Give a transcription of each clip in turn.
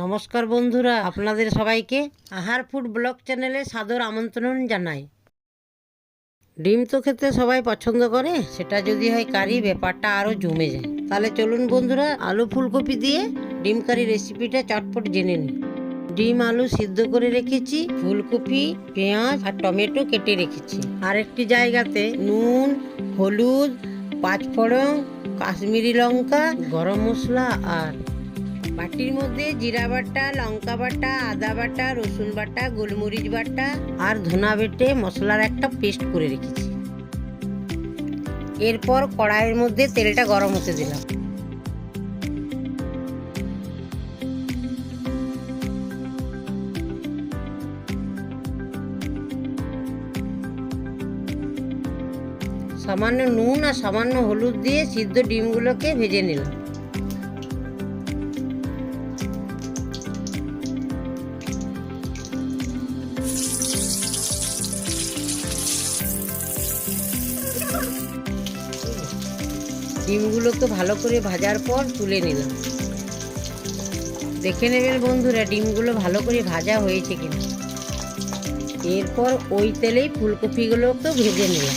নমস্কার বন্ধুরা, আপনাদের সবাইকে আহার ফুড ব্লগ চ্যানেলে সাদর আমন্ত্রণ জানাই। ডিম তো খেতে সবাই পছন্দ করে, সেটা যদি হয় কারি, ব্যাপারটা আরও জমে যায়। তাহলে চলুন বন্ধুরা, আলু ফুলকপি দিয়ে ডিম কারি রেসিপিটা চটপট জেনে নিই। ডিম আলু সিদ্ধ করে রেখেছি, ফুলকপি, পেঁয়াজ আর টমেটো কেটে রেখেছি। আর একটি জায়গাতে নুন, হলুদ, পাঁচফোড়ন, কাশ্মীরি লঙ্কা, গরম মশলা আর বাটির মধ্যে জিরা বাটা, লঙ্কা বাটা, আদা বাটা, রসুন বাটা, গোলমরিচ বাটা আর ধনা বেটে মশলার একটা পেস্ট করে রেখেছি। এরপর কড়াইয়ের মধ্যে তেলটা গরম হতে দিলাম। সামান্য নুন আর সামান্য হলুদ দিয়ে সিদ্ধ ডিমগুলোকে ভেজে নিলাম। ডিমগুলোকে ভালো করে ভাজার পর তুলে নিলাম। দেখে নেবেন বন্ধুরা, ডিমগুলো ভালো করে ভাজা হয়েছে কিনা। এরপর ওই তেলেই ফুলকপিগুলোকে ভেজে নিলাম।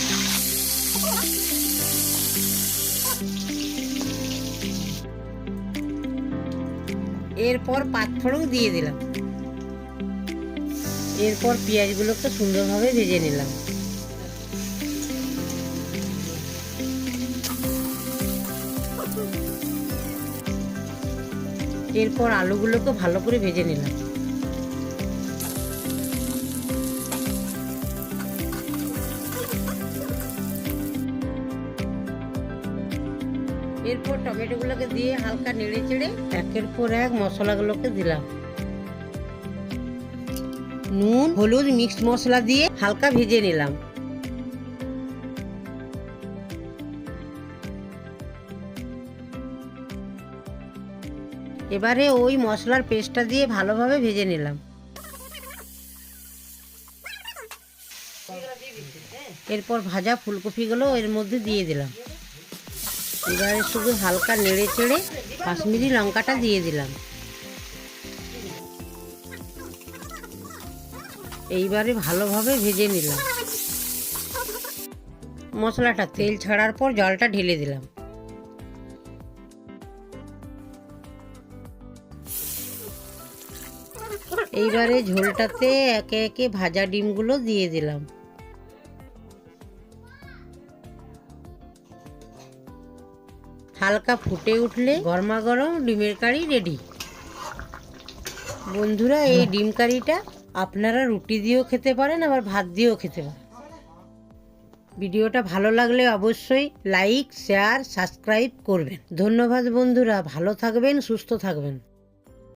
এরপর পাঁচফোড়ন দিয়ে দিলাম। এরপর পেঁয়াজগুলোকে সুন্দরভাবে ভেজে নিলাম। এরপর আলুগুলোকে ভালো করে ভেজে নিলাম। এরপর টমেটোগুলোকে দিয়ে হালকা নেড়ে চেড়ে একের পর এক মশলাগুলোকে দিলাম। নুন, হলুদ, মিক্সড মশলা দিয়ে হালকা ভেজে নিলাম। এবারে ওই মশলার পেস্টটা দিয়ে ভালোভাবে ভেজে নিলাম। এরপর ভাজা ফুলকপিগুলো এর মধ্যে দিয়ে দিলাম। এবারে শুধু হালকা নেড়ে চেড়ে কাশ্মীরি লঙ্কাটা দিয়ে দিলাম। এইবারে ভালোভাবে ভেজে নিলাম। মশলাটা তেল ছাড়ার পর জলটা ঢেলে দিলাম। এইবারে ঝোলটাতে একে একে ভাজা ডিমগুলো দিয়ে দিলাম। হালকা ফুটে উঠলে গরমা গরম ডিমের কারি রেডি। বন্ধুরা, এই ডিম কারিটা আপনারা রুটি দিয়েও খেতে পারেন, আবার ভাত দিয়েও খেতে পারেন। ভিডিওটা ভালো লাগলে অবশ্যই লাইক, শেয়ার, সাবস্ক্রাইব করবেন। ধন্যবাদ বন্ধুরা, ভালো থাকবেন, সুস্থ থাকবেন।